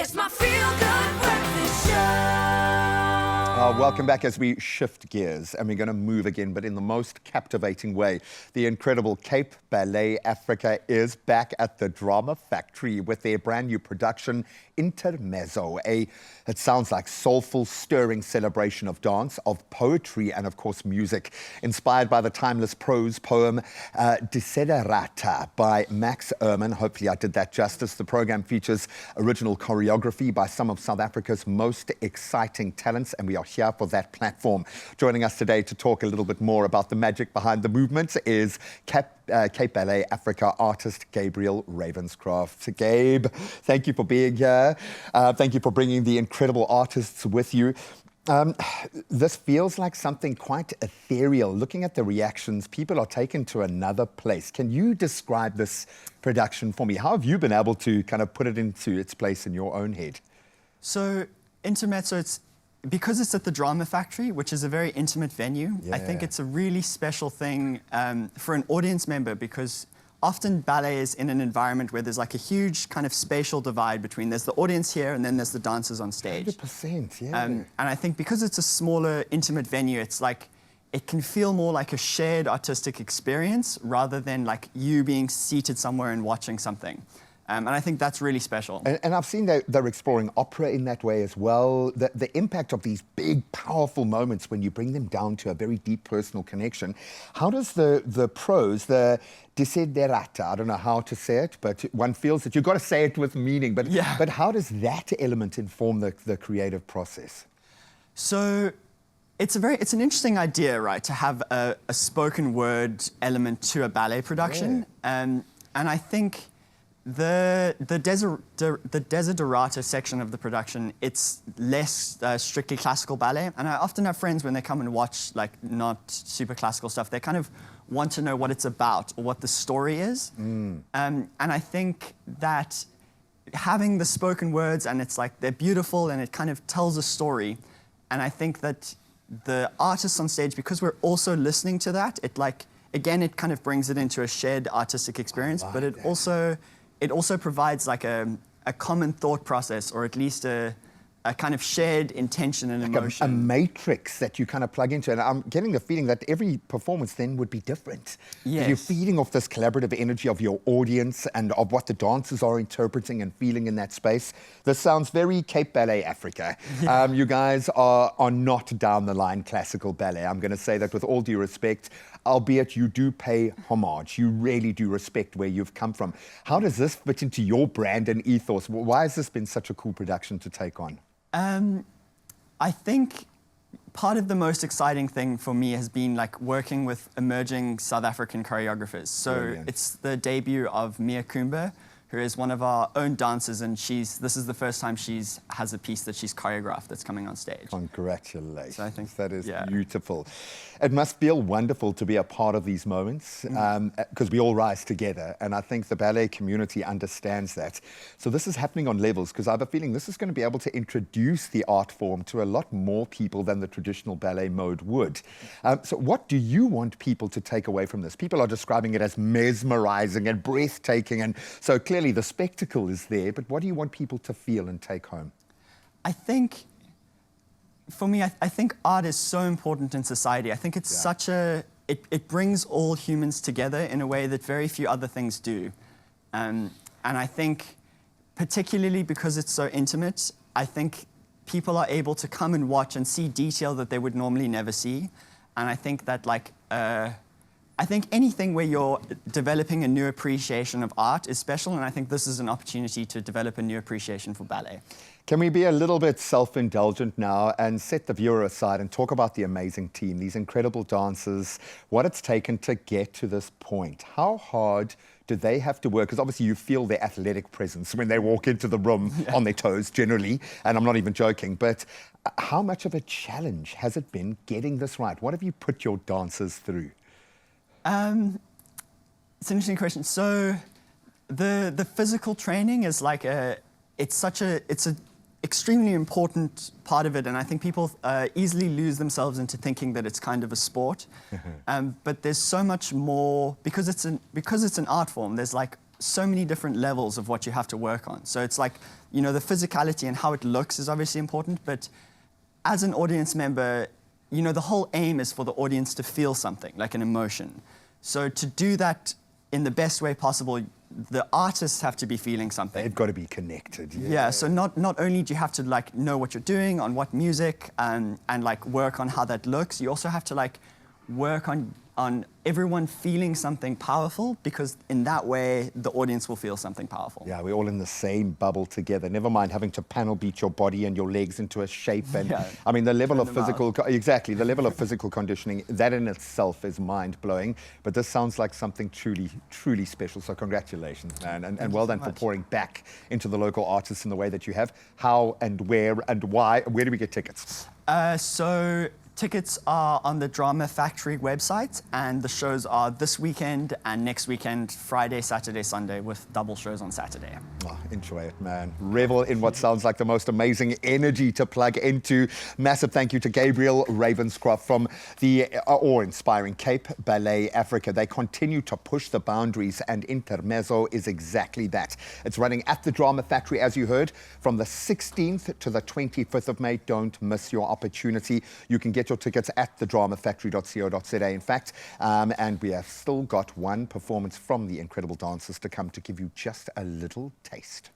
It's my feel-good breakfast show. Welcome back as we shift gears, and we're going to move again, but in the most captivating way. The incredible Cape Ballet Africa is back at the Drama Factory with their brand new production, Intermezzo. It sounds like soulful, stirring celebration of dance, of poetry, and of course music. Inspired by the timeless prose poem, Desiderata by Max Ehrman. Hopefully I did that justice. The program features original choreography by some of South Africa's most exciting talents, and we are here for that platform. Joining us today to talk a little bit more about the magic behind the movement is Cape Ballet Africa artist Gabriel Ravenscraft. Gabe, thank you for being here. Thank you for bringing the incredible artists with you. This feels like something quite ethereal. Looking at the reactions, people are taken to another place. Can you describe this production for me? How have you been able to kind of put it into its place in your own head? So Intermezzo, because it's at the Drama Factory, which is a very intimate venue, I think it's a really special thing for an audience member, because often ballet is in an environment where there's like a huge kind of spatial divide between there's the audience here and then there's the dancers on stage. 100%, yeah. And I think because it's a smaller, intimate venue, it's like, it can feel more like a shared artistic experience rather than like you being seated somewhere and watching something. And I think that's really special. And I've seen they're exploring opera in that way as well. The impact of these big, powerful moments when you bring them down to a very deep personal connection. How does the prose, the desiderata, I don't know how to say it, but one feels that you've got to say it with meaning. But how does that element inform the creative process? So it's an interesting idea, right, to have a spoken word element to a ballet production. And I think the Desiderata section of the production, it's less strictly classical ballet. And I often have friends when they come and watch like not super classical stuff, they kind of want to know what it's about or what the story is. And I think that having the spoken words, and it's like they're beautiful and it kind of tells a story. And I think that the artists on stage, because we're also listening to that, it like, again, it kind of brings it into a shared artistic experience, but it also provides like a common thought process, or at least a kind of shared intention and emotion. A matrix that you kind of plug into. And I'm getting the feeling that every performance then would be different. Yes. You're feeding off this collaborative energy of your audience and of what the dancers are interpreting and feeling in that space. This sounds very Cape Ballet Africa. You guys are not down the line classical ballet. I'm going to say that with all due respect, albeit you do pay homage. You really do respect where you've come from. How does this fit into your brand and ethos? Why has this been such a cool production to take on? I think part of the most exciting thing for me has been like working with emerging South African choreographers. So it's the debut of Mia Kumba, who is one of our own dancers, and this is the first time has a piece that she's choreographed that's coming on stage. Congratulations. So I think that is beautiful. It must feel wonderful to be a part of these moments, because we all rise together, and I think the ballet community understands that. So this is happening on levels, because I have a feeling this is going to be able to introduce the art form to a lot more people than the traditional ballet mode would. So what do you want people to take away from this? People are describing it as mesmerizing and breathtaking, and so clearly the spectacle is there, but what do you want people to feel and take home? I think, for me, I think art is so important in society. I think it's such it brings all humans together in a way that very few other things do. And I think, particularly because it's so intimate, I think people are able to come and watch and see detail that they would normally never see. And I think that like, I think anything where you're developing a new appreciation of art is special, and I think this is an opportunity to develop a new appreciation for ballet. Can we be a little bit self-indulgent now and set the viewer aside and talk about the amazing team, these incredible dancers, what it's taken to get to this point? How hard do they have to work? Because obviously you feel their athletic presence when they walk into the room on their toes generally, and I'm not even joking, but how much of a challenge has it been getting this right? What have you put your dancers through? It's an interesting question. So the physical training is like it's an extremely important part of it, and I think people easily lose themselves into thinking that it's kind of a sport. But there's so much more, because it's an art form. There's like so many different levels of what you have to work on. So it's like, you know, the physicality and how it looks is obviously important, but as an audience member, you know, the whole aim is for the audience to feel something, like an emotion. So to do that in the best way possible, the artists have to be feeling something. They've got to be connected. Yeah, so not only do you have to like know what you're doing, on what music, and like work on how that looks, you also have to like work on everyone feeling something powerful, because in that way the audience will feel something powerful. Yeah, we're all in the same bubble together. Never mind having to panel beat your body and your legs into a shape. And Yeah. I mean, the level of Turn them physical, exactly, the level of physical conditioning, that in itself is mind blowing. But this sounds like something truly, truly special. So congratulations, man. And well done for pouring back into the local artists in the way that you have. How and where and why? Where do we get tickets? So tickets are on the Drama Factory website, and the shows are this weekend and next weekend, Friday, Saturday, Sunday, with double shows on Saturday. Oh, enjoy it, man. Revel in what sounds like the most amazing energy to plug into. Massive thank you to Gabriel Ravenscroft from the awe-inspiring Cape Ballet Africa. They continue to push the boundaries, and Intermezzo is exactly that. It's running at the Drama Factory, as you heard, from the 16th to the 25th of May. Don't miss your opportunity. You can get your tickets at thedramafactory.co.za, in fact. And we have still got one performance from the incredible dancers to come to give you just a little taste.